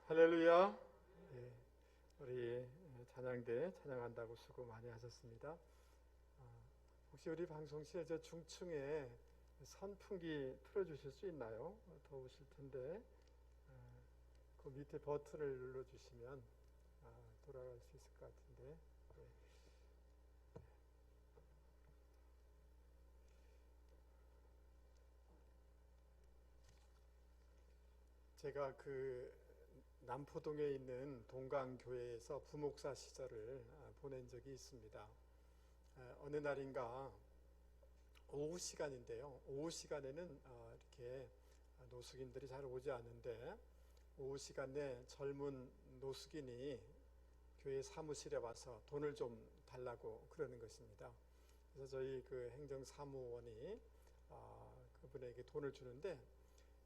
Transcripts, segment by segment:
할렐루야. 예, 우리 찬양대 찬양한다고 수고 많이 하셨습니다. 혹시 우리 방송실 저 중층에 선풍기 틀어주실 수 있나요? 더우실 텐데 그 밑에 버튼을 눌러주시면 돌아갈 수 있을 것 같은데. 예. 제가 그 남포동에 있는 동강교회에서 부목사 시절을 보낸 적이 있습니다. 어느 날인가 오후 시간인데요. 오후 시간에는 이렇게 노숙인들이 잘 오지 않는데 오후 시간에 젊은 노숙인이 교회 사무실에 와서 돈을 좀 달라고 그러는 것입니다. 그래서 저희 그 행정사무원이 그분에게 돈을 주는데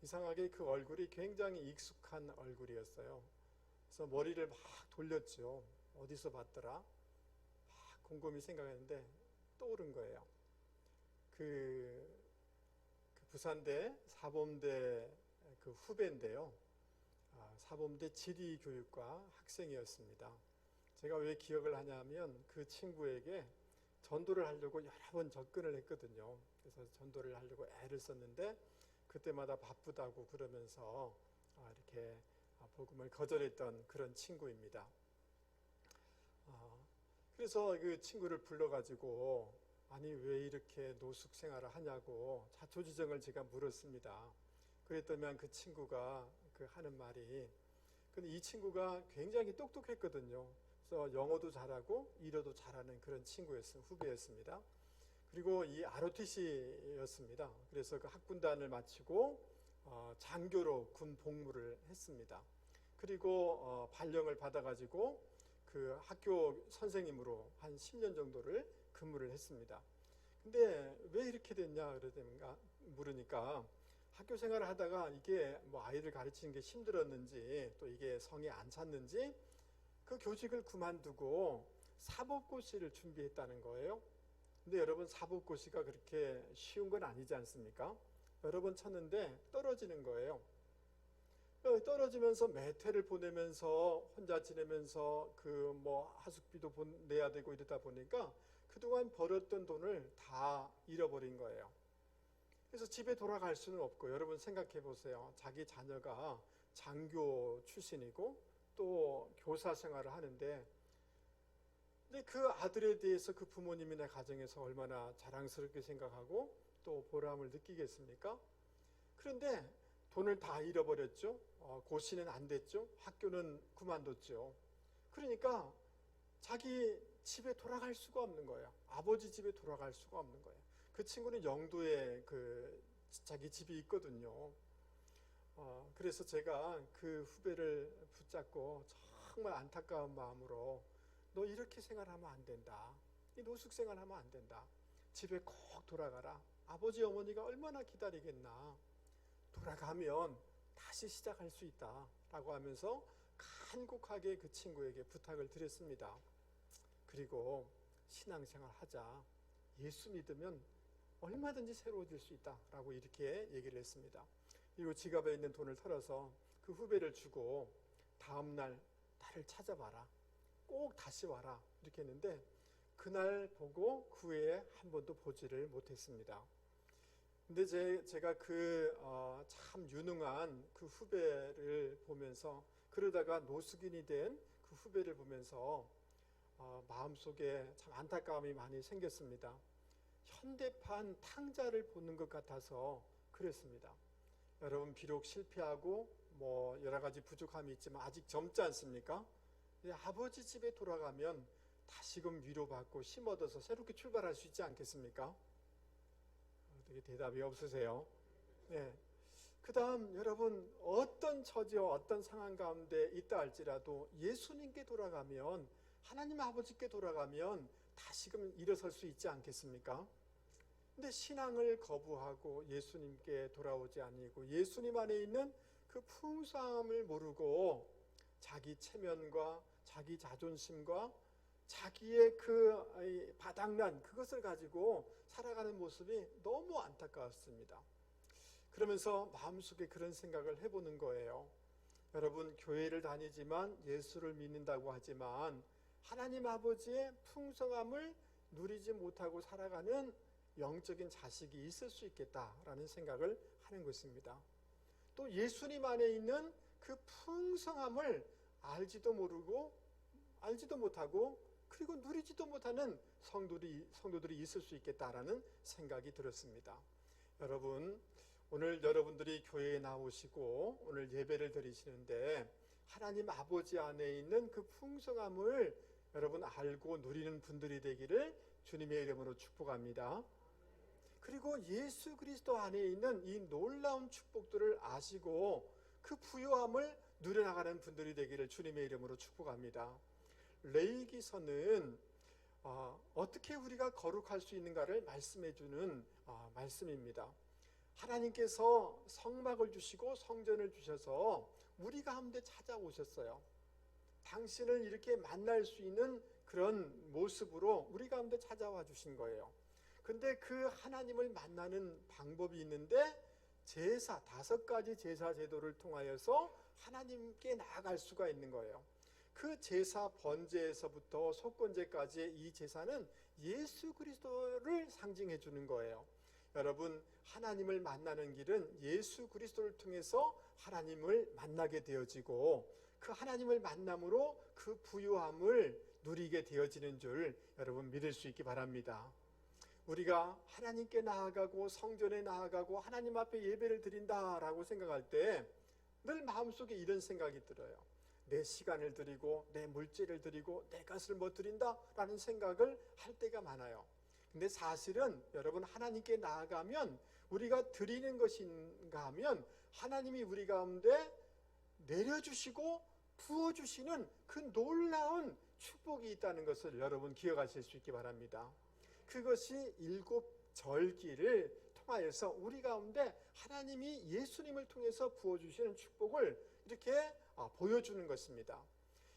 이상하게 그 얼굴이 굉장히 익숙한 얼굴이었어요. 그래서 머리를 막 돌렸죠. 어디서 봤더라? 막 곰곰이 생각했는데 떠오른 거예요. 그 부산대 사범대 그 후배인데요. 사범대 지리교육과 학생이었습니다. 제가 왜 기억을 하냐면 그 친구에게 전도를 하려고 여러 번 접근을 했거든요. 그래서 전도를 하려고 애를 썼는데 그때마다 바쁘다고 그러면서 이렇게 복음을 거절했던 그런 친구입니다. 그래서 그 친구를 불러가지고 아니 왜 이렇게 노숙 생활을 하냐고 자초지종을 제가 물었습니다. 그랬더니 그 친구가 그 하는 말이 근데 이 친구가 굉장히 똑똑했거든요. 그래서 영어도 잘하고 일어도 잘하는 그런 후배였습니다. 그리고 이 ROTC였습니다. 그래서 그 학군단을 마치고 장교로 군 복무를 했습니다. 그리고 발령을 받아가지고 그 학교 선생님으로 한 10년 정도를 근무를 했습니다. 근데 왜 이렇게 됐냐 물으니까 학교 생활을 하다가 이게 뭐 아이들 가르치는 게 힘들었는지 또 이게 성에 안 찼는지 그 교직을 그만두고 사법고시를 준비했다는 거예요. 근데 여러분 사법고시가 그렇게 쉬운 건 아니지 않습니까? 여러 번 쳤는데 떨어지는 거예요. 떨어지면서 매태를 보내면서 혼자 지내면서 그 뭐 하숙비도 내야 되고 이러다 보니까 그동안 벌었던 돈을 다 잃어버린 거예요. 그래서 집에 돌아갈 수는 없고 여러분 생각해 보세요. 자기 자녀가 장교 출신이고 또 교사 생활을 하는데 근데 그 아들에 대해서 그 부모님이나 가정에서 얼마나 자랑스럽게 생각하고 또 보람을 느끼겠습니까? 그런데 돈을 다 잃어버렸죠. 고시는 안 됐죠. 학교는 그만뒀죠. 그러니까 자기 집에 돌아갈 수가 없는 거예요. 아버지 집에 돌아갈 수가 없는 거예요. 그 친구는 영도에 그 자기 집이 있거든요. 그래서 제가 그 후배를 붙잡고 정말 안타까운 마음으로 너 이렇게 생활하면 안 된다. 이 노숙 생활하면 안 된다. 집에 꼭 돌아가라. 아버지 어머니가 얼마나 기다리겠나. 돌아가면 다시 시작할 수 있다. 라고 하면서 간곡하게 그 친구에게 부탁을 드렸습니다. 그리고 신앙생활 하자. 예수 믿으면 얼마든지 새로워질 수 있다. 라고 이렇게 얘기를 했습니다. 그리고 지갑에 있는 돈을 털어서 그 후배를 주고 다음날 나를 찾아봐라. 꼭 다시 와라. 이렇게 했는데 그날 보고 그 후에 한 번도 보지를 못했습니다. 근데 제가 그 참 유능한 그 후배를 보면서 그러다가 노숙인이 된 그 후배를 보면서 마음속에 참 안타까움이 많이 생겼습니다. 현대판 탕자를 보는 것 같아서 그랬습니다. 여러분 비록 실패하고 뭐 여러 가지 부족함이 있지만 아직 젊지 않습니까? 아버지 집에 돌아가면 다시금 위로받고 힘 얻어서 새롭게 출발할 수 있지 않겠습니까? 어떻게 대답이 없으세요? 네. 그 다음 여러분 어떤 처지와 어떤 상황 가운데 있다 할지라도 예수님께 돌아가면 하나님 아버지께 돌아가면 다시금 일어설 수 있지 않겠습니까? 근데 신앙을 거부하고 예수님께 돌아오지 아니고 예수님 안에 있는 그 풍성함을 모르고 자기 체면과 자기 자존심과 자기의 그 바닥난 그것을 가지고 살아가는 모습이 너무 안타까웠습니다. 그러면서 마음속에 그런 생각을 해보는 거예요. 여러분, 교회를 다니지만 예수를 믿는다고 하지만 하나님 아버지의 풍성함을 누리지 못하고 살아가는 영적인 자식이 있을 수 있겠다라는 생각을 하는 것입니다. 또 예수님 안에 있는 그 풍성함을 알지도 모르고 알지도 못하고 그리고 누리지도 못하는 성도들이 있을 수 있겠다라는 생각이 들었습니다. 여러분, 오늘 여러분들이 교회에 나오시고 오늘 예배를 드리시는데 하나님 아버지 안에 있는 그 풍성함을 여러분 알고 누리는 분들이 되기를 주님의 이름으로 축복합니다. 그리고 예수 그리스도 안에 있는 이 놀라운 축복들을 아시고 그 부요함을 누려나가는 분들이 되기를 주님의 이름으로 축복합니다. 레위기서는 어떻게 우리가 거룩할 수 있는가를 말씀해주는 말씀입니다. 하나님께서 성막을 주시고 성전을 주셔서 우리 가운데 찾아오셨어요. 당신을 이렇게 만날 수 있는 그런 모습으로 우리 가운데 찾아와 주신 거예요. 근데 그 하나님을 만나는 방법이 있는데 제사, 5가지 제사 제도를 통하여서 하나님께 나아갈 수가 있는 거예요. 그 제사 번제에서부터 속건제까지의 이 제사는 예수 그리스도를 상징해 주는 거예요. 여러분, 하나님을 만나는 길은 예수 그리스도를 통해서 하나님을 만나게 되어지고 그 하나님을 만남으로 그 부유함을 누리게 되어지는 줄 여러분 믿을 수 있기 바랍니다. 우리가 하나님께 나아가고 성전에 나아가고 하나님 앞에 예배를 드린다라고 생각할 때 늘 마음속에 이런 생각이 들어요. 내 시간을 드리고 내 물질을 드리고 내 것을 뭐 드린다라는 생각을 할 때가 많아요. 근데 사실은 여러분, 하나님께 나아가면 우리가 드리는 것인가 하면 하나님이 우리 가운데 내려주시고 부어주시는 그 놀라운 축복이 있다는 것을 여러분 기억하실 수 있기 바랍니다. 그것이 7절기를 통하여서 우리 가운데 하나님이 예수님을 통해서 부어주시는 축복을 이렇게 보여주는 것입니다.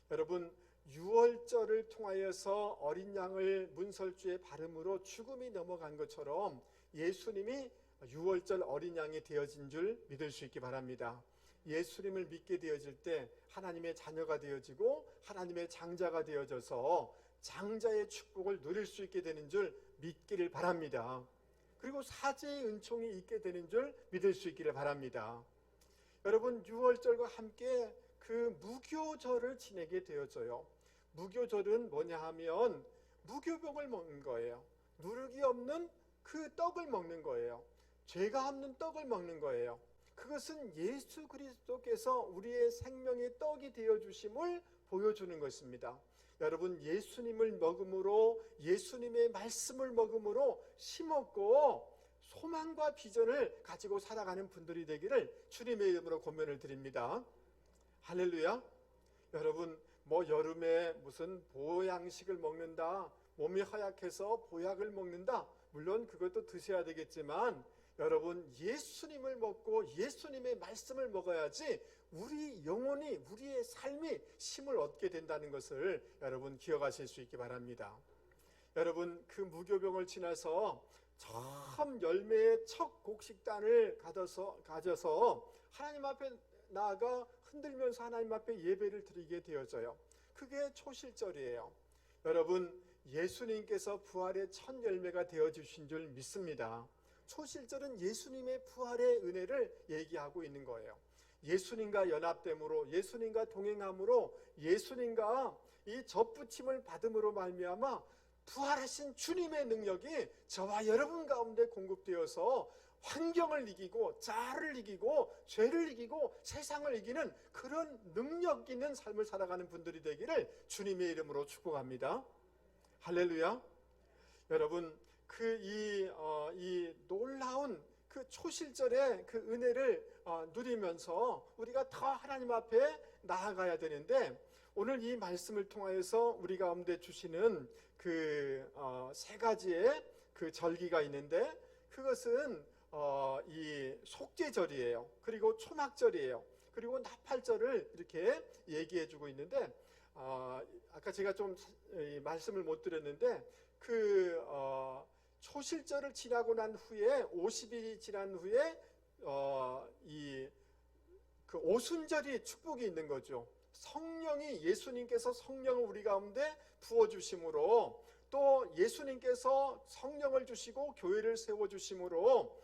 여러분, 유월절을 통하여서 어린 양을 문설주에 바름으로 죽음이 넘어간 것처럼 예수님이 유월절 어린 양이 되어진 줄 믿을 수 있기 바랍니다. 예수님을 믿게 되어질 때 하나님의 자녀가 되어지고 하나님의 장자가 되어져서 장자의 축복을 누릴 수 있게 되는 줄 믿기를 바랍니다. 그리고 사제의 은총이 있게 되는 줄 믿을 수 있기를 바랍니다. 여러분, 유월절과 함께 그 무교절을 지내게 되어져요. 무교절은 뭐냐 하면 무교병을 먹는 거예요. 누룩이 없는 그 떡을 먹는 거예요. 죄가 없는 떡을 먹는 거예요. 그것은 예수 그리스도께서 우리의 생명의 떡이 되어주심을 보여주는 것입니다. 여러분, 예수님을 먹음으로 예수님의 말씀을 먹음으로 힘없고 소망과 비전을 가지고 살아가는 분들이 되기를 주님의 이름으로 권면을 드립니다. 할렐루야. 여러분, 뭐 여름에 무슨 보양식을 먹는다, 몸이 허약해서 보약을 먹는다, 물론 그것도 드셔야 되겠지만 여러분, 예수님을 먹고 예수님의 말씀을 먹어야지 우리 영혼이, 우리의 삶이 힘을 얻게 된다는 것을 여러분 기억하실 수 있기 바랍니다. 여러분, 그 무교병을 지나서 처음 열매의 첫 곡식단을 가져서 하나님 앞에 나아가 흔들면서 하나님 앞에 예배를 드리게 되어져요. 그게 초실절이에요. 여러분, 예수님께서 부활의 첫 열매가 되어주신 줄 믿습니다. 초실절은 예수님의 부활의 은혜를 얘기하고 있는 거예요. 예수님과 연합됨으로, 예수님과 동행함으로, 예수님과 이 접붙임을 받음으로 말미암아 부활하신 주님의 능력이 저와 여러분 가운데 공급되어서 환경을 이기고 자아를 이기고 죄를 이기고 세상을 이기는 그런 능력 있는 삶을 살아가는 분들이 되기를 주님의 이름으로 축복합니다. 할렐루야. 여러분, 이 놀라운 그 초실절의 그 은혜를 누리면서 우리가 더 하나님 앞에 나아가야 되는데, 오늘 이 말씀을 통하여서 우리 가운데 주시는 그 3가지의 그 절기가 있는데, 그것은 이 속죄절이에요. 그리고 초막절이에요. 그리고 나팔절을 이렇게 얘기해 주고 있는데, 아까 제가 좀 말씀을 못 드렸는데, 그 초실절을 지나고 난 후에 50일이 지난 후에 그 오순절이 축복이 있는 거죠. 성령이 예수님께서 성령을 우리 가운데 부어주심으로 또 예수님께서 성령을 주시고 교회를 세워주심으로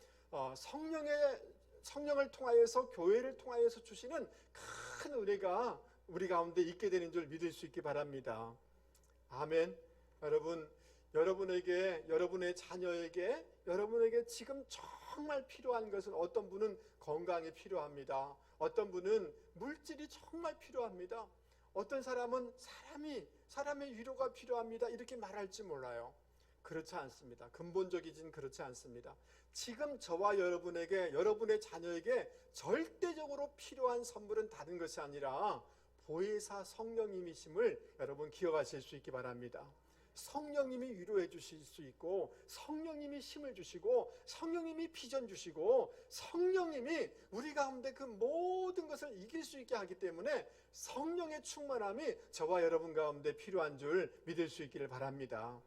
성령을 통하여서 교회를 통하여서 주시는 큰 은혜가 우리 가운데 있게 되는 줄 믿을 수 있기 바랍니다. 아멘. 여러분, 여러분에게, 여러분의 자녀에게, 여러분에게 지금 정말 필요한 것은 어떤 분은 건강이 필요합니다. 어떤 분은 물질이 정말 필요합니다. 어떤 사람은 사람의 위로가 필요합니다. 이렇게 말할지 몰라요. 그렇지 않습니다. 근본적이진 그렇지 않습니다. 지금 저와 여러분에게, 여러분의 자녀에게 절대적으로 필요한 선물은 다른 것이 아니라 보혜사 성령님이심을 여러분 기억하실 수 있기 바랍니다. 성령님이 위로해 주실 수 있고, 성령님이 힘을 주시고, 성령님이 비전 주시고, 성령님이 우리 가운데 그 모든 것을 이길 수 있게 하기 때문에 성령의 충만함이 저와 여러분 가운데 필요한 줄 믿을 수 있기를 바랍니다.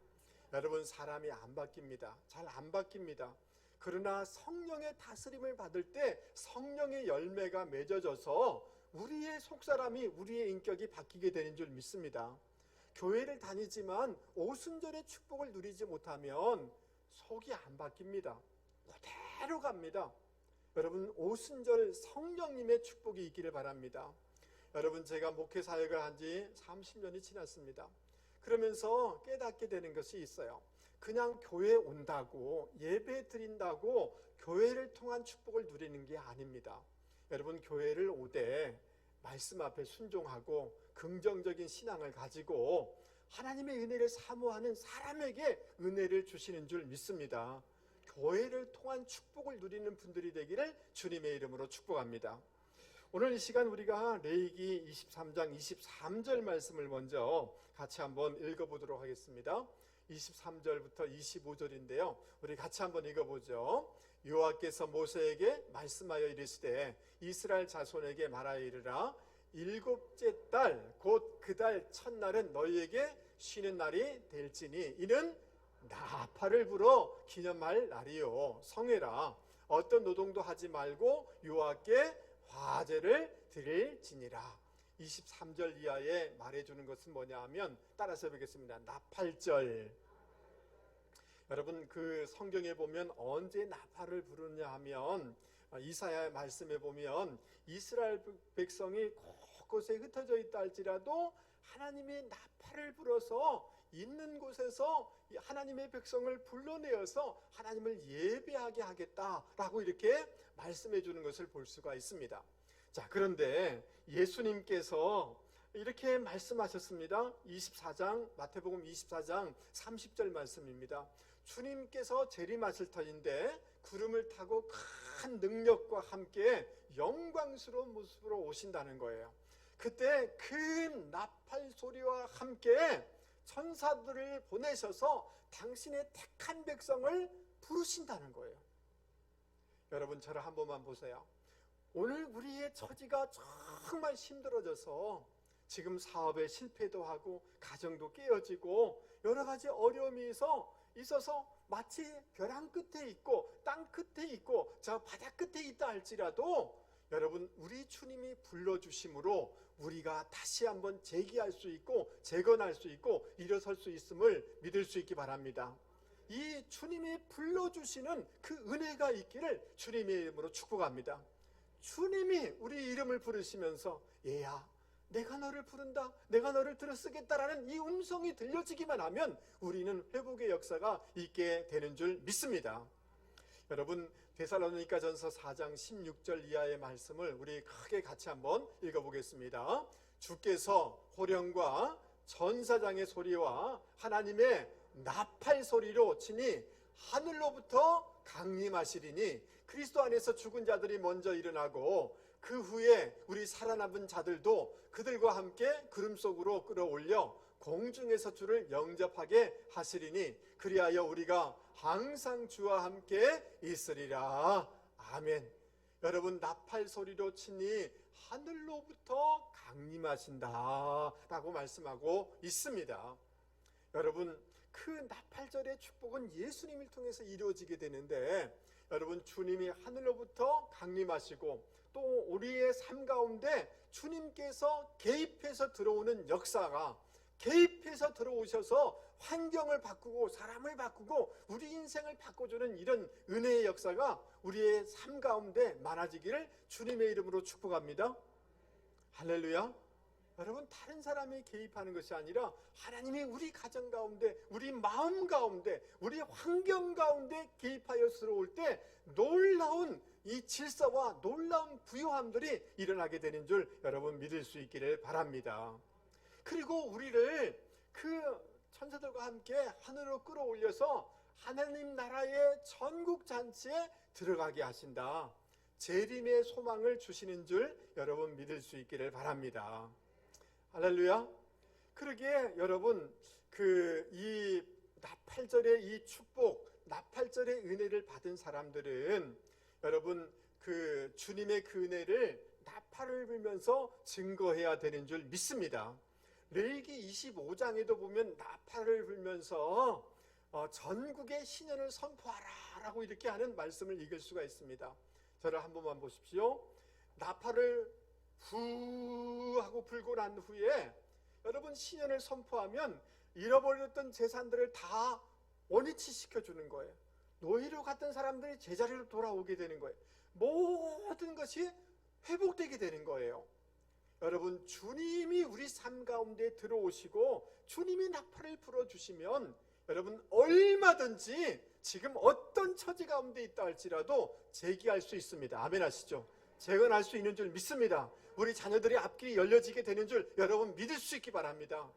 여러분, 사람이 안 바뀝니다. 잘 안 바뀝니다. 그러나 성령의 다스림을 받을 때 성령의 열매가 맺어져서 우리의 속사람이, 우리의 인격이 바뀌게 되는 줄 믿습니다. 교회를 다니지만 오순절의 축복을 누리지 못하면 속이 안 바뀝니다. 그대로 갑니다. 여러분, 오순절 성령님의 축복이 있기를 바랍니다. 여러분, 제가 목회 사역을 한 지 30년이 지났습니다. 그러면서 깨닫게 되는 것이 있어요. 그냥 교회 온다고, 예배 드린다고 교회를 통한 축복을 누리는 게 아닙니다. 여러분, 교회를 오되 말씀 앞에 순종하고 긍정적인 신앙을 가지고 하나님의 은혜를 사모하는 사람에게 은혜를 주시는 줄 믿습니다. 교회를 통한 축복을 누리는 분들이 되기를 주님의 이름으로 축복합니다. 오늘 이 시간 우리가 레위기 23장 23절 말씀을 먼저 같이 한번 읽어보도록 하겠습니다. 23절부터 25절인데요. 우리 같이 한번 읽어보죠. 여호와께서 모세에게 말씀하여 이르시되 이스라엘 자손에게 말하여 이르라. 일곱째 달 곧 그 달 첫날은 너희에게 쉬는 날이 될지니 이는 나팔을 불어 기념할 날이요 성회라. 어떤 노동도 하지 말고 여호와께 화제를 드릴지니라. 23절 이하에 말해주는 것은 뭐냐 하면 따라서 보겠습니다. 나팔절. 여러분, 그 성경에 보면 언제 나팔을 부르냐 하면 이사야 말씀에 보면 이스라엘 백성이 곳곳에 흩어져 있다 할지라도 하나님이 나팔을 불어서 있는 곳에서 하나님의 백성을 불러내어서 하나님을 예배하게 하겠다라고 이렇게 말씀해 주는 것을 볼 수가 있습니다. 자, 그런데 예수님께서 이렇게 말씀하셨습니다. 24장 마태복음 24장 30절 말씀입니다. 주님께서 재림하실 터인데 구름을 타고 큰 능력과 함께 영광스러운 모습으로 오신다는 거예요. 그때 큰 나팔 소리와 함께 천사들을 보내셔서 당신의 택한 백성을 부르신다는 거예요. 여러분, 저를 한 번만 보세요. 오늘 우리의 처지가 정말 힘들어져서 지금 사업에 실패도 하고 가정도 깨어지고 여러 가지 어려움이 있어서 마치 벼랑 끝에 있고 땅 끝에 있고 저 바다 끝에 있다 할지라도 여러분, 우리 주님이 불러주심으로 우리가 다시 한번 재기할 수 있고 재건할 수 있고 일어설 수 있음을 믿을 수 있기 바랍니다. 이 주님이 불러주시는 그 은혜가 있기를 주님의 이름으로 축복합니다. 주님이 우리 이름을 부르시면서 얘야, 내가 너를 부른다, 내가 너를 들어쓰겠다라는 이 음성이 들려지기만 하면 우리는 회복의 역사가 있게 되는 줄 믿습니다. 여러분, 데살로니가전서 4장 16절 이하의 말씀을 우리 크게 같이 한번 읽어보겠습니다. 주께서 호령과 전사장의 소리와 하나님의 나팔 소리로 치니 하늘로부터 강림하시리니 그리스도 안에서 죽은 자들이 먼저 일어나고 그 후에 우리 살아남은 자들도 그들과 함께 구름 속으로 끌어올려 공중에서 주를 영접하게 하시리니 그리하여 우리가 항상 주와 함께 있으리라. 아멘. 여러분, 나팔 소리로 치니 하늘로부터 강림하신다 라고 말씀하고 있습니다. 여러분, 그 나팔절의 축복은 예수님을 통해서 이루어지게 되는데 여러분, 주님이 하늘로부터 강림하시고 또 우리의 삶 가운데 주님께서 개입해서 들어오는 역사가, 개입해서 들어오셔서 환경을 바꾸고 사람을 바꾸고 우리 인생을 바꿔주는 이런 은혜의 역사가 우리의 삶 가운데 많아지기를 주님의 이름으로 축복합니다. 할렐루야. 여러분, 다른 사람이 개입하는 것이 아니라 하나님이 우리 가정 가운데, 우리 마음 가운데, 우리 환경 가운데 개입하여 들어올 때 놀라운 이 질서와 놀라운 부요함들이 일어나게 되는 줄 여러분 믿을 수 있기를 바랍니다. 그리고 우리를 그 천사들과 함께 하늘로 끌어올려서 하나님 나라의 전국 잔치에 들어가게 하신다. 재림의 소망을 주시는 줄 여러분 믿을 수 있기를 바랍니다. 할렐루야. 그러기에 여러분, 이 나팔절의 이 축복, 나팔절의 은혜를 받은 사람들은 여러분 주님의 그 은혜를 나팔을 불면서 증거해야 되는 줄 믿습니다. 레위기 25장에도 보면 나팔을 불면서 전국의 신년을 선포하라 라고 이렇게 하는 말씀을 읽을 수가 있습니다. 저를 한 번만 보십시오. 나팔을 후 하고 불고 난 후에 여러분 신년을 선포하면 잃어버렸던 재산들을 다 원위치 시켜주는 거예요. 노예로 갔던 사람들이 제자리로 돌아오게 되는 거예요. 모든 것이 회복되게 되는 거예요. 여러분, 주님이 우리 삶 가운데 들어오시고 주님이 나팔을 불어주시면 여러분 얼마든지 지금 어떤 처지 가운데 있다 할지라도 재기할 수 있습니다. 아멘 하시죠? 재건할 수 있는 줄 믿습니다. 우리 자녀들의 앞길이 열려지게 되는 줄 여러분 믿을 수 있기 바랍니다.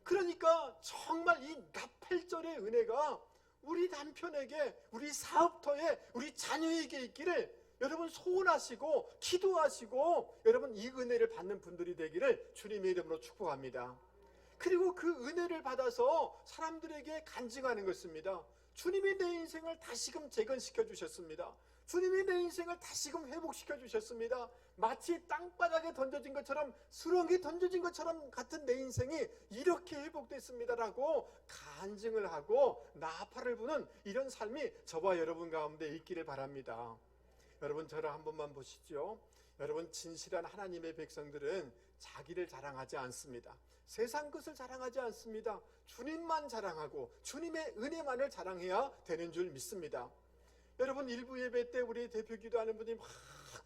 그러니까 정말 이 나팔절의 은혜가 우리 남편에게, 우리 사업터에, 우리 자녀에게 있기를 여러분 소원하시고 기도하시고 여러분 이 은혜를 받는 분들이 되기를 주님의 이름으로 축복합니다. 그리고 그 은혜를 받아서 사람들에게 간증하는 것입니다. 주님이 내 인생을 다시금 재건시켜 주셨습니다. 주님이 내 인생을 다시금 회복시켜 주셨습니다. 마치 땅바닥에 던져진 것처럼, 수렁에 던져진 것처럼 같은 내 인생이 이렇게 회복됐습니다라고 간증을 하고 나팔을 부는 이런 삶이 저와 여러분 가운데 있기를 바랍니다. 여러분, 저를 한 번만 보시죠. 여러분, 진실한 하나님의 백성들은 자기를 자랑하지 않습니다. 세상 것을 자랑하지 않습니다. 주님만 자랑하고 주님의 은혜만을 자랑해야 되는 줄 믿습니다. 여러분, 일부 예배 때 우리 대표 기도하는 분이 막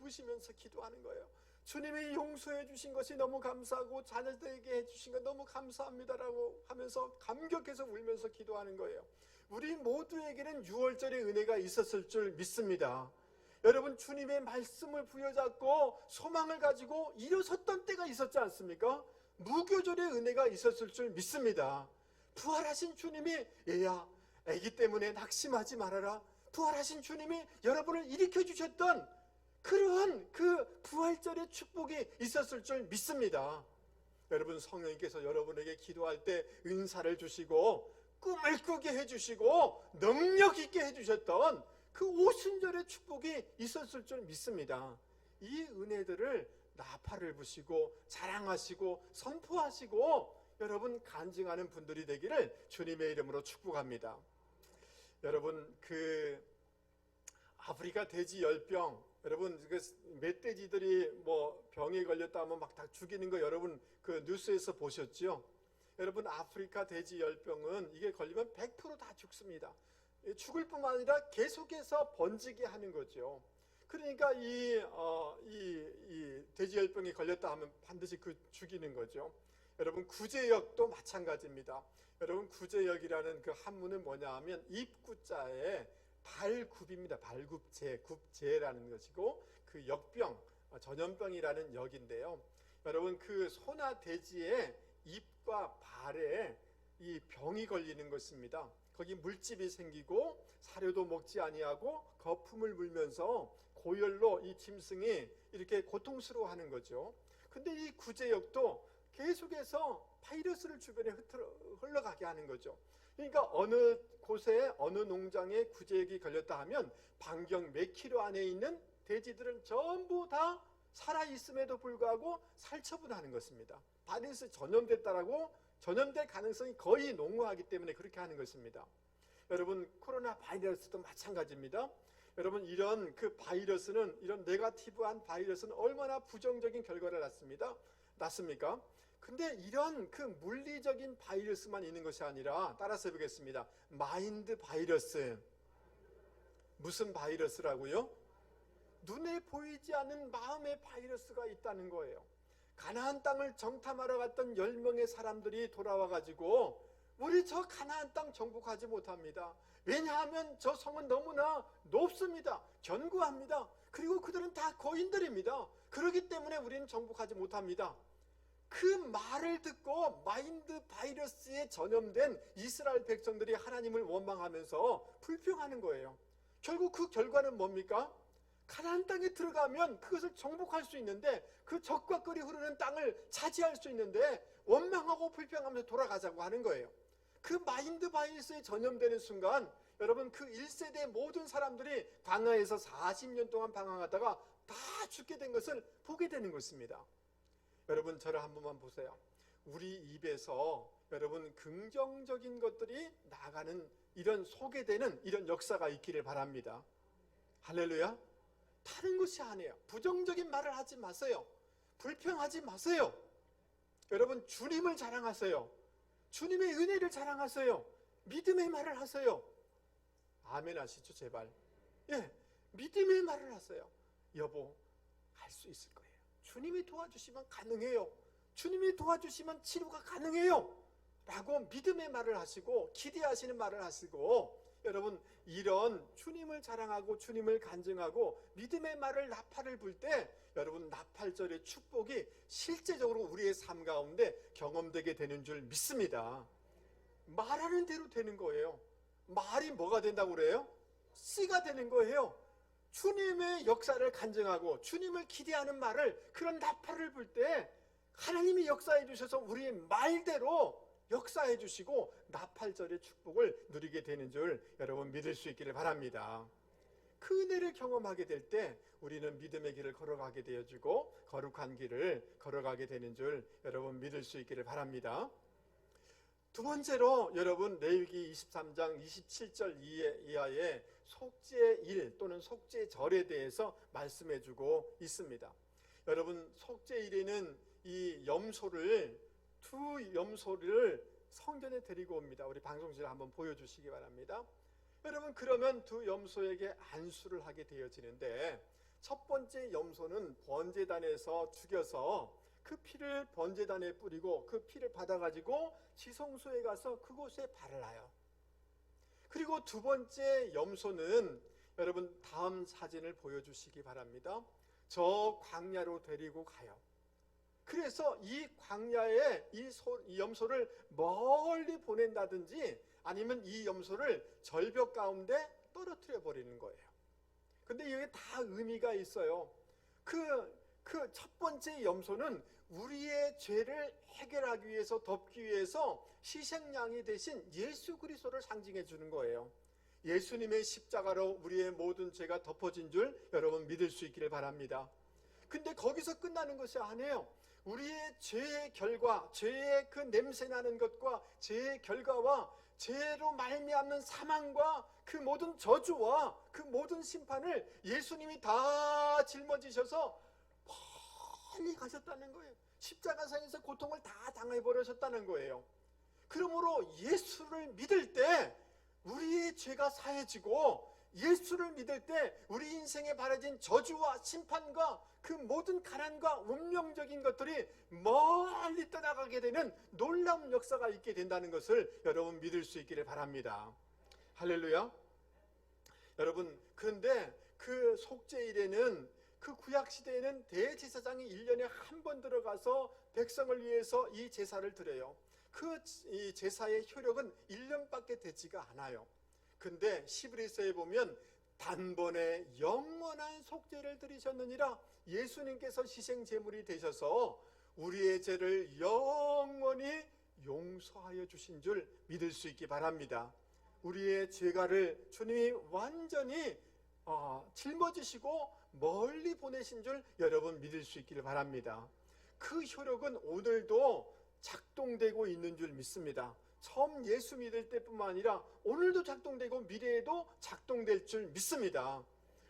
우시면서 기도하는 거예요. 주님이 용서해 주신 것이 너무 감사하고 자녀들에게 해주신 것 너무 감사합니다라고 하면서 감격해서 울면서 기도하는 거예요. 우리 모두에게는 6월절의 은혜가 있었을 줄 믿습니다. 여러분, 주님의 말씀을 부여잡고 소망을 가지고 일어섰던 때가 있었지 않습니까? 무교절의 은혜가 있었을 줄 믿습니다. 부활하신 주님이 얘야, 애기 때문에 낙심하지 말아라. 부활하신 주님이 여러분을 일으켜 주셨던 그러한 그 부활절의 축복이 있었을 줄 믿습니다. 여러분, 성령님께서 여러분에게 기도할 때 은사를 주시고 꿈을 꾸게 해주시고 능력 있게 해주셨던 그 오순절의 축복이 있었을 줄 믿습니다. 이 은혜들을 나팔을 부시고 자랑하시고 선포하시고 여러분 간증하는 분들이 되기를 주님의 이름으로 축복합니다. 여러분, 아프리카 돼지 열병, 여러분 그 멧돼지들이 뭐 병에 걸렸다 하면 막 다 죽이는 거 여러분 그 뉴스에서 보셨죠? 여러분, 아프리카 돼지 열병은 이게 걸리면 100% 다 죽습니다. 죽을 뿐만 아니라 계속해서 번지게 하는 거죠. 그러니까 이 돼지열병에 걸렸다 하면 반드시 죽이는 거죠. 여러분, 구제역도 마찬가지입니다. 여러분, 구제역이라는 그 한문은 뭐냐 하면 입구자에 발굽입니다. 발굽제, 굽제라는 것이고 그 역병, 전염병이라는 역인데요. 여러분, 그 소나 돼지의 입과 발에 이 병이 걸리는 것입니다. 거기 물집이 생기고 사료도 먹지 아니하고 거품을 물면서 고열로 이 짐승이 이렇게 고통스러워하는 거죠. 근데 이 구제역도 계속해서 바이러스를 주변에 흘러가게 하는 거죠. 그러니까 어느 곳에 어느 농장에 구제역이 걸렸다 하면 반경 몇 킬로 안에 있는 돼지들은 전부 다 살아있음에도 불구하고 살처분하는 것입니다. 바이러스 전염됐다라고 전염될 가능성이 거의 농후하기 때문에 그렇게 하는 것입니다. 여러분, 코로나 바이러스도 마찬가지입니다. 여러분, 이런 그 바이러스는, 이런 네거티브한 바이러스는 얼마나 부정적인 결과를 낳습니까? 근데 이런 그 물리적인 바이러스만 있는 것이 아니라, 따라서 해보겠습니다. 마인드 바이러스. 무슨 바이러스라고요? 눈에 보이지 않는 마음의 바이러스가 있다는 거예요. 가나안 땅을 정탐하러 갔던 10명의 사람들이 돌아와가지고 우리 저 가나안 땅 정복하지 못합니다. 왜냐하면 저 성은 너무나 높습니다. 견고합니다. 그리고 그들은 다 거인들입니다. 그렇기 때문에 우리는 정복하지 못합니다. 그 말을 듣고 마인드 바이러스에 전염된 이스라엘 백성들이 하나님을 원망하면서 불평하는 거예요. 결국 그 결과는 뭡니까? 가나안 땅에 들어가면 그것을 정복할 수 있는데, 그 적과 꿀이 흐르는 땅을 차지할 수 있는데 원망하고 불평하면서 돌아가자고 하는 거예요. 그 마인드 바이러스에 전염되는 순간 여러분, 그 1세대 모든 사람들이 광야에서 40년 동안 방황하다가 다 죽게 된 것을 보게 되는 것입니다. 여러분, 저를 한 번만 보세요. 우리 입에서 여러분 긍정적인 것들이 나가는, 이런 소개되는 이런 역사가 있기를 바랍니다. 할렐루야. 다른 것이 아니에요. 부정적인 말을 하지 마세요. 불평하지 마세요. 여러분, 주님을 자랑하세요. 주님의 은혜를 자랑하세요. 믿음의 말을 하세요. 아멘 하시죠, 제발. 예, 믿음의 말을 하세요. 여보, 할 수 있을 거예요. 주님이 도와주시면 가능해요. 주님이 도와주시면 치료가 가능해요. 라고 믿음의 말을 하시고, 기대하시는 말을 하시고, 여러분, 이런 주님을 자랑하고 주님을 간증하고 믿음의 말을 나팔을 불 때, 여러분, 나팔절의 축복이 실제적으로 우리의 삶 가운데 경험되게 되는 줄 믿습니다. 말하는 대로 되는 거예요. 말이 뭐가 된다고 그래요? 씨가 되는 거예요. 주님의 역사를 간증하고 주님을 기대하는 말을, 그런 나팔을 불 때 하나님이 역사해 주셔서 우리의 말대로 역사해 주시고 나팔절의 축복을 누리게 되는 줄 여러분 믿을 수 있기를 바랍니다. 그 은혜를 경험하게 될 때 우리는 믿음의 길을 걸어가게 되어지고 거룩한 길을 걸어가게 되는 줄 여러분 믿을 수 있기를 바랍니다. 두 번째로 여러분, 레위기 23장 27절 이하의 속죄일 또는 속죄절에 대해서 말씀해 주고 있습니다. 여러분, 속죄일에는 이 두 염소를 성전에 데리고 옵니다. 우리 방송실에 한번 보여주시기 바랍니다. 여러분, 그러면 두 염소에게 안수를 하게 되어지는데, 첫 번째 염소는 번제단에서 죽여서 그 피를 번제단에 뿌리고 그 피를 받아가지고 지성소에 가서 그곳에 발라요. 그리고 두 번째 염소는 여러분, 다음 사진을 보여주시기 바랍니다. 저 광야로 데리고 가요. 그래서 이 광야에 이 염소를 멀리 보낸다든지 아니면 이 염소를 절벽 가운데 떨어뜨려 버리는 거예요. 근데 이게 다 의미가 있어요. 그 첫 번째 염소는 우리의 죄를 해결하기 위해서, 덮기 위해서 희생양이 되신 예수 그리스도를 상징해 주는 거예요. 예수님의 십자가로 우리의 모든 죄가 덮어진 줄 여러분 믿을 수 있기를 바랍니다. 근데 거기서 끝나는 것이 아니에요. 우리의 죄의 결과, 죄의 그 냄새나는 것과 죄의 결과와 죄로 말미암는 사망과 그 모든 저주와 그 모든 심판을 예수님이 다 짊어지셔서 멀리 가셨다는 거예요. 십자가상에서 고통을 다 당해버리셨다는 거예요. 그러므로 예수를 믿을 때 우리의 죄가 사해지고, 예수를 믿을 때 우리 인생에 바라진 저주와 심판과 그 모든 가난과 운명적인 것들이 멀리 떠나가게 되는 놀라운 역사가 있게 된다는 것을 여러분 믿을 수 있기를 바랍니다. 할렐루야. 여러분, 그런데 그 속죄일에는, 그 구약시대에는 대제사장이 1년에 한 번 들어가서 백성을 위해서 이 제사를 드려요. 그 이 제사의 효력은 1년밖에 되지가 않아요. 근데 히브리서에 보면 단번에 영원한 속죄를 드리셨느니라, 예수님께서 희생제물이 되셔서 우리의 죄를 영원히 용서하여 주신 줄 믿을 수 있기 바랍니다. 우리의 죄가를 주님이 완전히 짊어지시고 멀리 보내신 줄 여러분 믿을 수 있기를 바랍니다. 그 효력은 오늘도 작동되고 있는 줄 믿습니다. 처음 예수 믿을 때뿐만 아니라 오늘도 작동되고 미래에도 작동될 줄 믿습니다.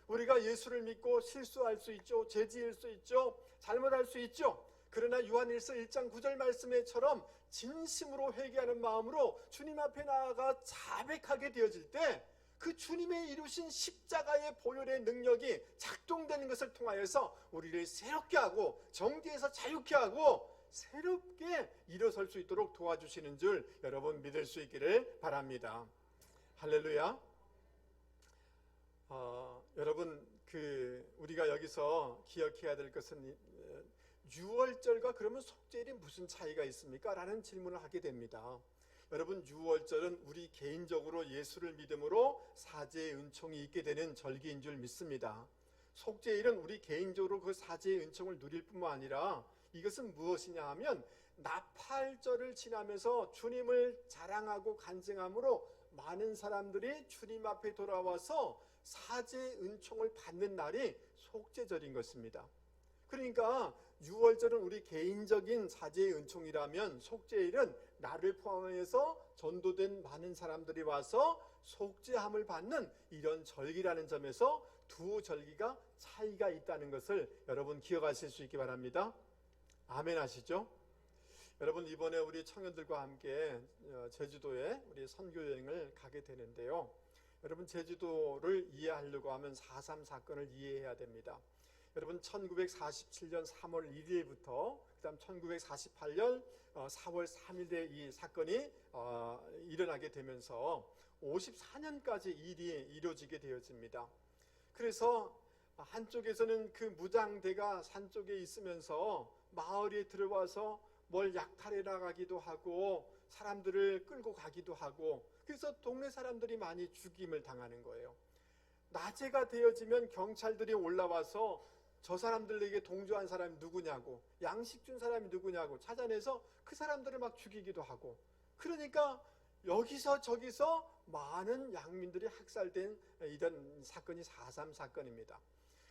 우리가 예수를 믿고 실수할 수 있죠. 죄 지을 수 있죠. 잘못할 수 있죠. 그러나 요한일서 1장 9절 말씀에처럼 진심으로 회개하는 마음으로 주님 앞에 나아가 자백하게 되어질 때 그 주님의 이루신 십자가의 보혈의 능력이 작동되는 것을 통하여서 우리를 새롭게 하고 정죄에서 자유케 하고 새롭게 일어설 수 있도록 도와주시는 줄 여러분 믿을 수 있기를 바랍니다. 할렐루야. 여러분 우리가 여기서 기억해야 될 것은 유월절과 그러면 속죄일이 무슨 차이가 있습니까? 라는 질문을 하게 됩니다. 여러분, 유월절은 우리 개인적으로 예수를 믿음으로 사죄의 은총이 있게 되는 절기인 줄 믿습니다. 속죄일은 우리 개인적으로 그 사죄의 은총을 누릴 뿐만 아니라 이것은 무엇이냐 하면 나팔절을 지나면서 주님을 자랑하고 간증함으로 많은 사람들이 주님 앞에 돌아와서 사죄의 은총을 받는 날이 속죄절인 것입니다. 그러니까 유월절은 우리 개인적인 사죄의 은총이라면 속죄일은 나를 포함해서 전도된 많은 사람들이 와서 속죄함을 받는 이런 절기라는 점에서 두 절기가 차이가 있다는 것을 여러분 기억하실 수 있기 바랍니다. 아멘 하시죠? 여러분, 이번에 우리 청년들과 함께 제주도에 우리 선교여행을 가게 되는데요. 여러분, 제주도를 이해하려고 하면 4.3 사건을 이해해야 됩니다. 여러분, 1947년 3월 1일부터 그다음 1948년 4월 3일에 이 사건이 일어나게 되면서 54년까지 일이 이루어지게 되어집니다. 그래서 한쪽에서는 그 무장대가 산 쪽에 있으면서 마을에 들어와서 뭘 약탈해 나가기도 하고 사람들을 끌고 가기도 하고, 그래서 동네 사람들이 많이 죽임을 당하는 거예요. 낮에가 되어지면 경찰들이 올라와서 저 사람들에게 동조한 사람이 누구냐고, 양식 준 사람이 누구냐고 찾아내서 그 사람들을 막 죽이기도 하고, 그러니까 여기서 저기서 많은 양민들이 학살된 이런 사건이 4.3 사건입니다.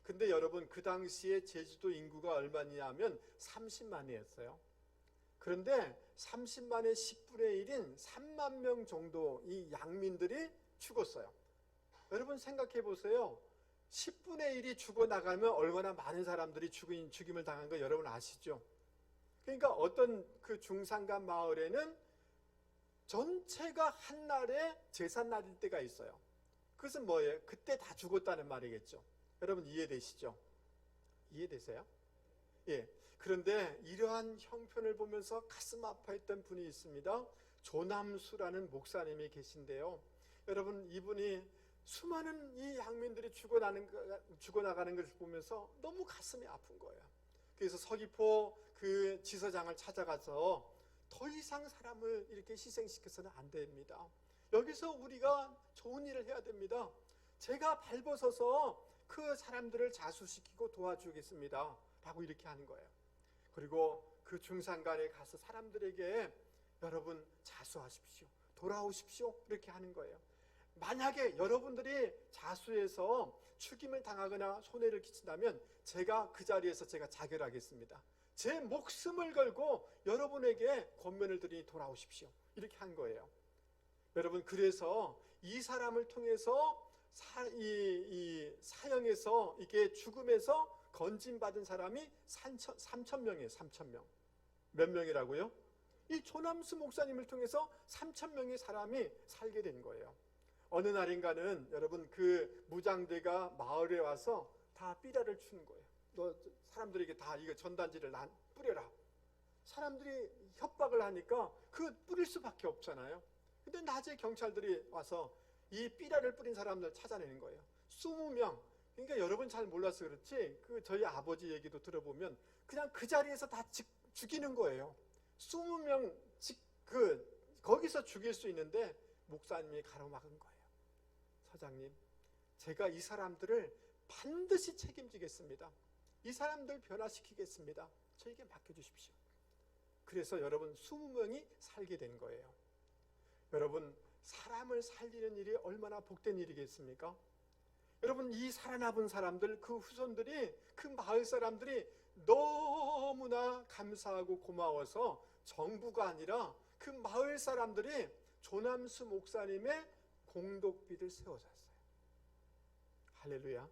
근데 여러분, 그 당시에 제주도 인구가 얼마냐면 30만이었어요. 그런데 30만의 10분의 1인 3만 명 정도 이 양민들이 죽었어요. 여러분 생각해 보세요. 10분의 1이 죽어나가면 얼마나 많은 사람들이 죽임을 당한 거 여러분 아시죠? 그러니까 어떤 그 중산간 마을에는 전체가 한날에 제삿날일 때가 있어요. 그것은 뭐예요? 그때 다 죽었다는 말이겠죠. 여러분 이해되시죠? 이해되세요? 예. 그런데 이러한 형편을 보면서 가슴 아파했던 분이 있습니다. 조남수라는 목사님이 계신데요. 여러분, 이분이 수많은 이 양민들이 죽어나가는 것을 보면서 너무 가슴이 아픈 거예요. 그래서 서귀포 그 지서장을 찾아가서 더 이상 사람을 이렇게 희생시켜서는 안 됩니다. 여기서 우리가 좋은 일을 해야 됩니다. 제가 발벗어서 그 사람들을 자수시키고 도와주겠습니다 라고 이렇게 하는 거예요. 그리고 그 중산간에 가서 사람들에게 여러분 자수하십시오, 돌아오십시오 이렇게 하는 거예요. 만약에 여러분들이 자수해서 죽임을 당하거나 손해를 끼친다면 제가 그 자리에서 제가 자결하겠습니다. 제 목숨을 걸고 여러분에게 권면을 드리니 돌아오십시오 이렇게 한 거예요. 여러분, 그래서 이 사람을 통해서 이 사형에서 이게 죽음에서 건진받은 사람이 3,000명이에요. 3,000명. 몇 명이라고요? 이 조남수 목사님을 통해서 3,000명의 사람이 살게 된 거예요. 어느 날인가는 여러분 그 무장대가 마을에 와서 다 삐라를 추는 거예요. 너 사람들에게 다 이거 전단지를 뿌려라. 사람들이 협박을 하니까 그 뿌릴 수밖에 없잖아요. 근데 낮에 경찰들이 와서 이 삐라를 뿌린 사람들 찾아내는 거예요. 20명. 그러니까 여러분 잘 몰라서 그렇지 그 저희 아버지 얘기도 들어보면 그냥 그 자리에서 다 죽이는 거예요. 20명 거기서 죽일 수 있는데 목사님이 가로막은 거예요. 서장님, 제가 이 사람들을 반드시 책임지겠습니다. 이 사람들 변화시키겠습니다. 저에게 맡겨주십시오. 그래서 여러분 20명이 살게 된 거예요. 여러분, 사람을 살리는 일이 얼마나 복된 일이겠습니까? 여러분, 이 살아남은 사람들, 그 후손들이, 그 마을 사람들이 너무나 감사하고 고마워서 정부가 아니라 그 마을 사람들이 조남수 목사님의 공독비를 세워줬어요. 할렐루야.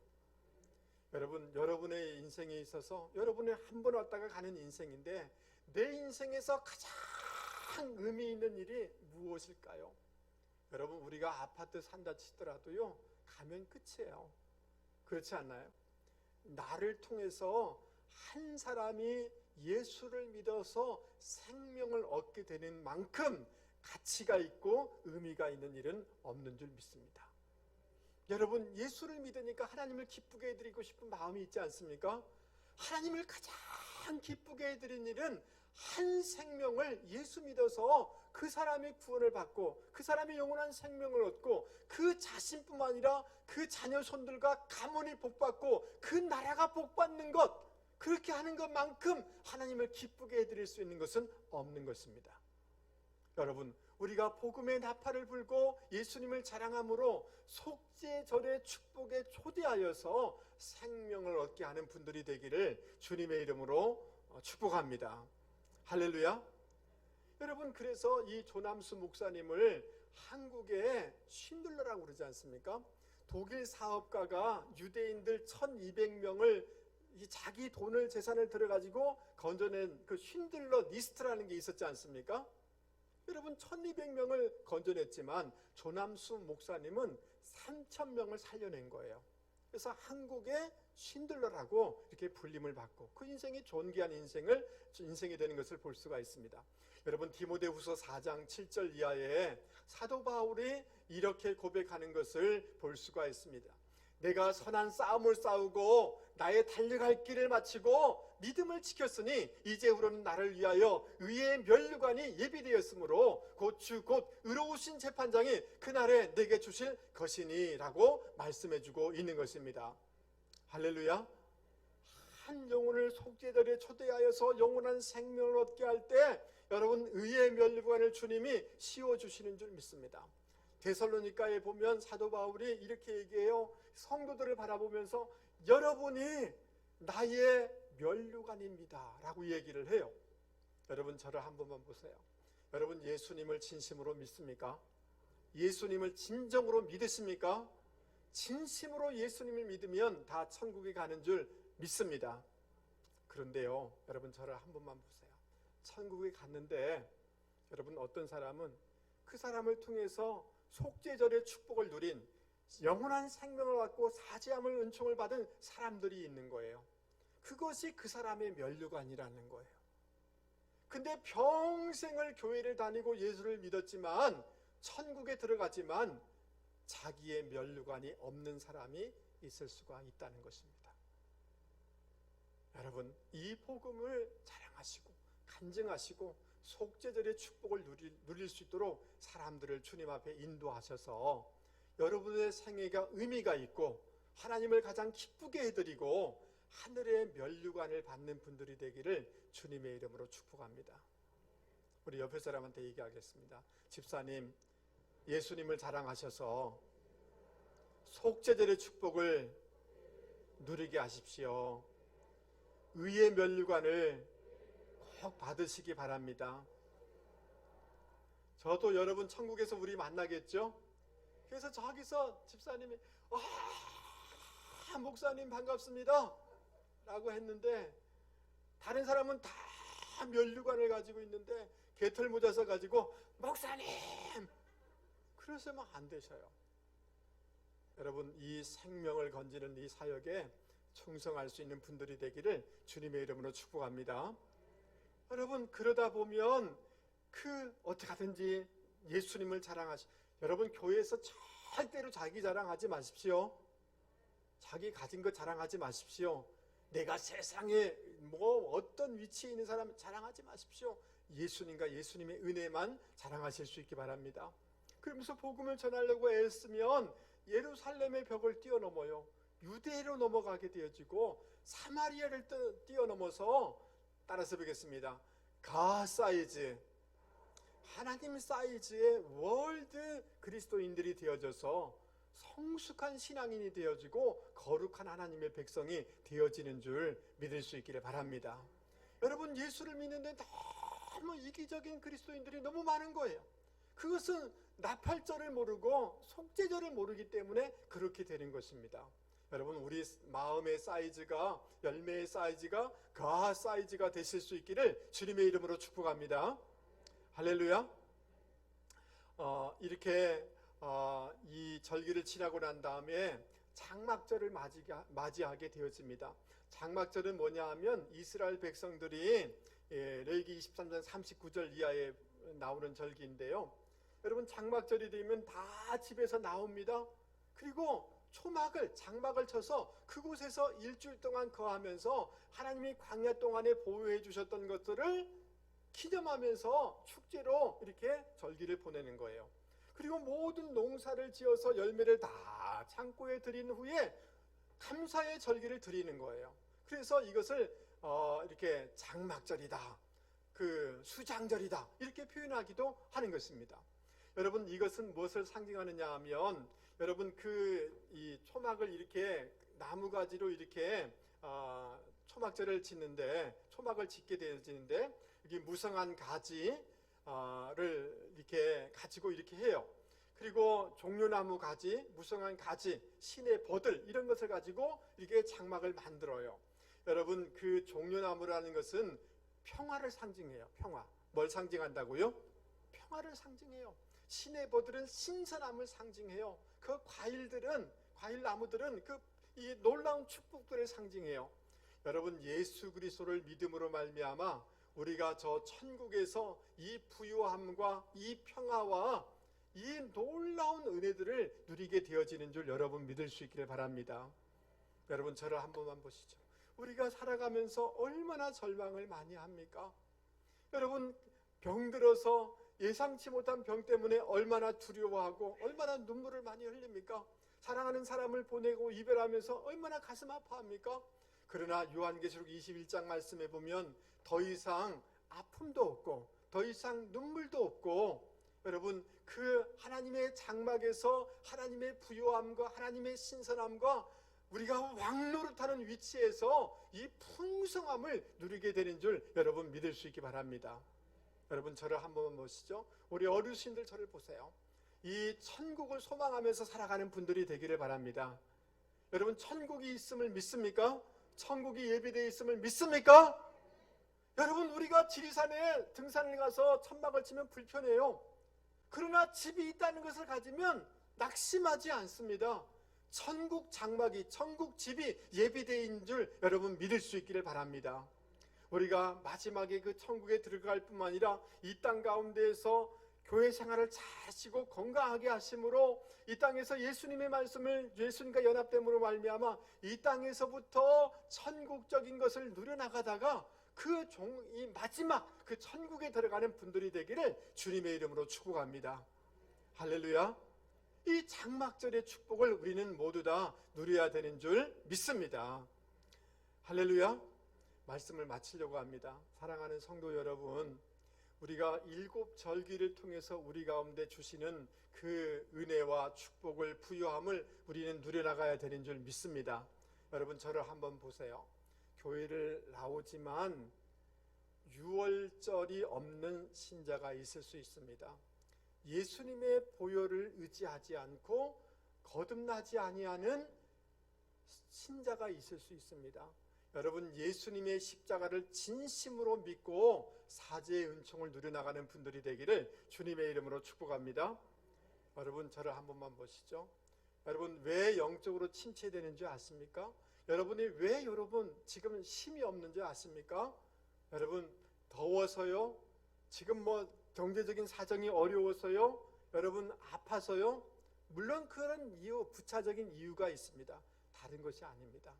여러분, 여러분의 인생에 있어서 여러분의 한 번 왔다가 가는 인생인데 내 인생에서 가장 의미 있는 일이 무엇일까요? 여러분, 우리가 아파트 산다 치더라도요, 가면 끝이에요. 그렇지 않나요? 나를 통해서 한 사람이 예수를 믿어서 생명을 얻게 되는 만큼 가치가 있고 의미가 있는 일은 없는 줄 믿습니다. 여러분, 예수를 믿으니까 하나님을 기쁘게 해드리고 싶은 마음이 있지 않습니까? 하나님을 가장 기쁘게 해드린 일은 한 생명을 예수 믿어서 그 사람이 구원을 받고 그 사람이 영원한 생명을 얻고 그 자신뿐만 아니라 그 자녀 손들과 가문이 복받고 그 나라가 복받는 것, 그렇게 하는 것만큼 하나님을 기쁘게 해드릴 수 있는 것은 없는 것입니다. 여러분, 우리가 복음의 나팔을 불고 예수님을 자랑함으로 속죄절의 축복에 초대하여서 생명을 얻게 하는 분들이 되기를 주님의 이름으로 축복합니다. 할렐루야. 여러분, 그래서 이 조남수 목사님을 한국의 쉰들러라고 그러지 않습니까? 독일 사업가가 유대인들 1200명을 자기 돈을 재산을 들여가지고 건져낸 그 쉰들러 리스트라는 게 있었지 않습니까? 여러분, 1200명을 건져냈지만 조남수 목사님은 3000명을 살려낸 거예요. 그래서 한국의 쉰들러라고 이렇게 불림을 받고 그 인생이 존귀한 인생이 되는 것을 볼 수가 있습니다. 여러분, 디모데후서 4장 7절 이하에 사도 바울이 이렇게 고백하는 것을 볼 수가 있습니다. 내가 선한 싸움을 싸우고 나의 달려갈 길을 마치고 믿음을 지켰으니 이제후로는 나를 위하여 의의 면류관이 예비되었으므로 곧 의로우신 재판장이 그날에 내게 주실 것이니 라고 말씀해주고 있는 것입니다. 할렐루야. 한 영혼을 속죄절에 초대하여서 영원한 생명을 얻게 할 때 여러분, 의의 면류관을 주님이 씌워주시는 줄 믿습니다. 데살로니가에 보면 사도 바울이 이렇게 얘기해요. 성도들을 바라보면서 여러분이 나의 면류관입니다 라고 얘기를 해요. 여러분, 저를 한 번만 보세요. 여러분, 예수님을 진심으로 믿습니까? 예수님을 진정으로 믿으십니까? 진심으로 예수님을 믿으면 다 천국에 가는 줄 믿습니다. 그런데요, 여러분, 저를 한 번만 보세요. 천국에 갔는데 여러분, 어떤 사람은 그 사람을 통해서 속죄절의 축복을 누린 영원한 생명을 받고 사죄함을 은총을 받은 사람들이 있는 거예요. 그것이 그 사람의 면류관이라는 거예요. 근데 평생을 교회를 다니고 예수를 믿었지만 천국에 들어갔지만 자기의 면류관이 없는 사람이 있을 수가 있다는 것입니다. 여러분, 이 복음을 자랑하시고 간증하시고 속죄절의 축복을 누릴 수 있도록 사람들을 주님 앞에 인도하셔서 여러분의 생애가 의미가 있고 하나님을 가장 기쁘게 해드리고 하늘의 면류관을 받는 분들이 되기를 주님의 이름으로 축복합니다. 우리 옆에 사람한테 얘기하겠습니다. 집사님, 예수님을 자랑하셔서 속죄절의 축복을 누리게 하십시오. 의의 면류관을 꼭 받으시기 바랍니다. 저도 여러분 천국에서 우리 만나겠죠? 그래서 저기서 집사님이 목사님 반갑습니다 라고 했는데 다른 사람은 다 면류관을 가지고 있는데 개털 모자 써가지고 목사님 그러시면 안 되셔요. 여러분, 이 생명을 건지는 이 사역에 충성할 수 있는 분들이 되기를 주님의 이름으로 축복합니다. 여러분, 그러다 보면 어떻게 하든지 예수님을 여러분, 교회에서 절대로 자기 자랑하지 마십시오. 자기 가진 것 자랑하지 마십시오. 내가 세상에 어떤 위치에 있는 사람 자랑하지 마십시오. 예수님과 예수님의 은혜만 자랑하실 수 있기 바랍니다. 그러면서 복음을 전하려고 애쓰면 예루살렘의 벽을 뛰어넘어요. 유대로 넘어가게 되어지고 사마리아를 뛰어넘어서 따라서 보겠습니다. 가 사이즈, 하나님 사이즈의 월드 그리스도인들이 되어져서 성숙한 신앙인이 되어지고 거룩한 하나님의 백성이 되어지는 줄 믿을 수 있기를 바랍니다. 여러분, 예수를 믿는데 너무 이기적인 그리스도인들이 너무 많은 거예요. 그것은 나팔절을 모르고 속죄절을 모르기 때문에 그렇게 되는 것입니다. 여러분, 우리 마음의 사이즈가, 열매의 사이즈가 그 사이즈가 되실 수 있기를 주님의 이름으로 축복합니다. 할렐루야. 이렇게 이 절기를 지나고 난 다음에 장막절을 맞이하게 되어집니다. 장막절은 뭐냐 하면 이스라엘 백성들이 레위기 23장 39절 이하에 나오는 절기인데요. 여러분, 장막절이 되면 다 집에서 나옵니다. 그리고 장막을 쳐서 그곳에서 일주일 동안 거하면서 하나님이 광야 동안에 보호해 주셨던 것들을 기념하면서 축제로 이렇게 절기를 보내는 거예요. 그리고 모든 농사를 지어서 열매를 다 창고에 들인 후에 감사의 절기를 드리는 거예요. 그래서 이것을 이렇게 장막절이다, 그 수장절이다, 이렇게 표현하기도 하는 것입니다. 여러분, 이것은 무엇을 상징하느냐 하면, 여러분, 이 초막을 이렇게 나무가지로 이렇게 초막절을 초막을 짓게 되어지는데, 여기 무성한 가지를 이렇게 가지고 이렇게 해요. 그리고 종려나무 가지, 무성한 가지, 신의 버들, 이런 것을 가지고 이렇게 장막을 만들어요. 여러분, 그 종려나무라는 것은 평화를 상징해요. 평화. 뭘 상징한다고요? 평화를 상징해요. 신의 버들은 신선함을 상징해요. 그 과일나무들은 이 놀라운 축복들을 상징해요. 여러분, 예수 그리스도를 믿음으로 말미암아 우리가 저 천국에서 이 부유함과 이 평화와 이 놀라운 은혜들을 누리게 되어지는 줄 여러분 믿을 수 있기를 바랍니다. 여러분, 저를 한 번만 보시죠. 우리가 살아가면서 얼마나 절망을 많이 합니까? 여러분, 병들어서 예상치 못한 병 때문에 얼마나 두려워하고 얼마나 눈물을 많이 흘립니까? 사랑하는 사람을 보내고 이별하면서 얼마나 가슴 아파합니까? 그러나 요한계시록 21장 말씀에 보면 더 이상 아픔도 없고 더 이상 눈물도 없고, 여러분, 그 하나님의 장막에서 하나님의 부요함과 하나님의 신선함과 우리가 왕노릇하는 위치에서 이 풍성함을 누리게 되는 줄 여러분 믿을 수 있기 바랍니다. 여러분, 저를 한번 보시죠. 우리 어르신들 저를 보세요. 이 천국을 소망하면서 살아가는 분들이 되기를 바랍니다. 여러분, 천국이 있음을 믿습니까? 천국이 예비되어 있음을 믿습니까? 여러분, 우리가 지리산에 등산을 가서 천막을 치면 불편해요. 그러나 집이 있다는 것을 가지면 낙심하지 않습니다. 천국 장막이, 천국 집이 예비되어 있는 줄 여러분 믿을 수 있기를 바랍니다. 우리가 마지막에 그 천국에 들어갈 뿐만 아니라 이 땅 가운데에서 교회 생활을 잘 하시고 건강하게 하심으로 이 땅에서 예수님의 말씀을, 예수님과 연합됨으로 말미암아 이 땅에서부터 천국적인 것을 누려나가다가 이 마지막 그 천국에 들어가는 분들이 되기를 주님의 이름으로 축복합니다. 할렐루야. 이 장막절의 축복을 우리는 모두 다 누려야 되는 줄 믿습니다. 할렐루야. 말씀을 마치려고 합니다. 사랑하는 성도 여러분, 우리가 7절기를 통해서 우리 가운데 주시는 그 은혜와 축복을, 부요함을 우리는 누려나가야 되는 줄 믿습니다. 여러분, 저를 한번 보세요. 교회를 나오지만 유월절이 없는 신자가 있을 수 있습니다. 예수님의 보혈을 의지하지 않고 거듭나지 아니하는 신자가 있을 수 있습니다. 여러분, 예수님의 십자가를 진심으로 믿고 사죄의 은총을 누려나가는 분들이 되기를 주님의 이름으로 축복합니다. 여러분, 저를 한 번만 보시죠. 여러분, 왜 영적으로 침체되는 줄 아십니까? 여러분이 왜 지금 힘이 없는 줄 아십니까? 여러분, 더워서요? 지금 경제적인 사정이 어려워서요? 여러분, 아파서요? 물론 그런 부차적인 이유가 있습니다. 다른 것이 아닙니다.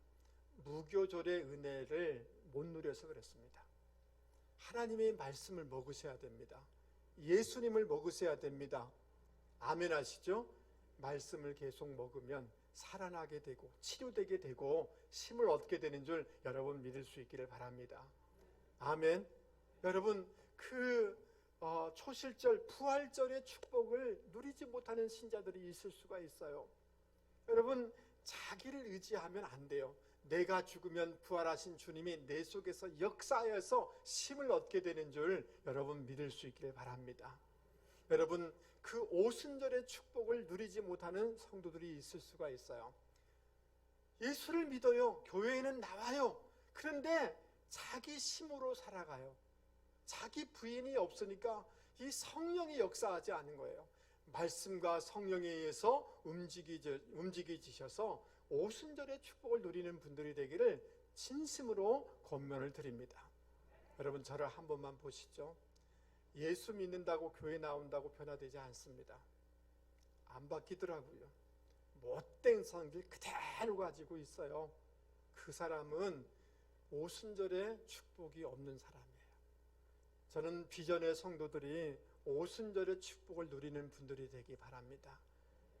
무교절의 은혜를 못 누려서 그렇습니다. 하나님의 말씀을 먹으셔야 됩니다. 예수님을 먹으셔야 됩니다. 아멘 하시죠? 말씀을 계속 먹으면 살아나게 되고 치료되게 되고 힘을 얻게 되는 줄 여러분 믿을 수 있기를 바랍니다. 아멘. 여러분, 초실절, 부활절의 축복을 누리지 못하는 신자들이 있을 수가 있어요. 여러분, 자기를 의지하면 안 돼요. 내가 죽으면 부활하신 주님이 내 속에서 역사하여서 힘을 얻게 되는 줄 여러분 믿을 수 있기를 바랍니다. 여러분, 그 오순절의 축복을 누리지 못하는 성도들이 있을 수가 있어요. 예수를 믿어요. 교회에는 나와요. 그런데 자기 힘으로 살아가요. 자기 부인이 없으니까 이 성령이 역사하지 않는 거예요. 말씀과 성령에 의해서 움직이셔서 오순절의 축복을 누리는 분들이 되기를 진심으로 권면을 드립니다. 여러분, 저를 한 번만 보시죠. 예수 믿는다고 교회 나온다고 변화되지 않습니다. 안 바뀌더라고요. 못된 성질 그대로 가지고 있어요. 그 사람은 오순절의 축복이 없는 사람이에요. 저는 비전의 성도들이 오순절의 축복을 누리는 분들이 되기 바랍니다.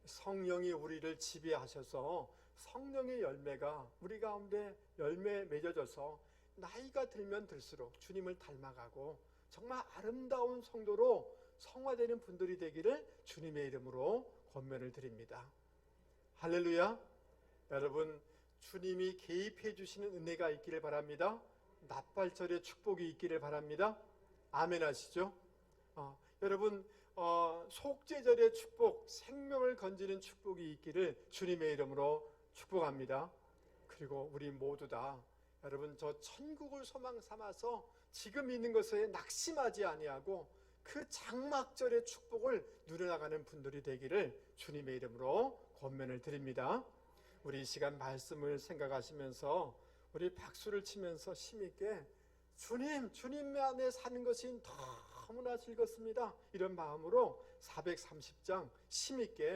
성령이 우리를 지배하셔서 성령의 열매가 우리 가운데 열매에 맺어져서 나이가 들면 들수록 주님을 닮아가고 정말 아름다운 성도로 성화되는 분들이 되기를 주님의 이름으로 권면을 드립니다. 할렐루야. 여러분, 주님이 개입해 주시는 은혜가 있기를 바랍니다. 낫발절의 축복이 있기를 바랍니다. 아멘 하시죠? 여러분, 속죄절의 축복, 생명을 건지는 축복이 있기를 주님의 이름으로 축복합니다. 그리고 우리 모두 다 여러분, 저 천국을 소망 삼아서 지금 있는 것에 낙심하지 아니하고 그 장막절의 축복을 누려나가는 분들이 되기를 주님의 이름으로 권면을 드립니다. 우리 이 시간 말씀을 생각하시면서 우리 박수를 치면서 힘있게 주님 안에 사는 것이 너무나 즐겁습니다. 이런 마음으로 430장 힘있게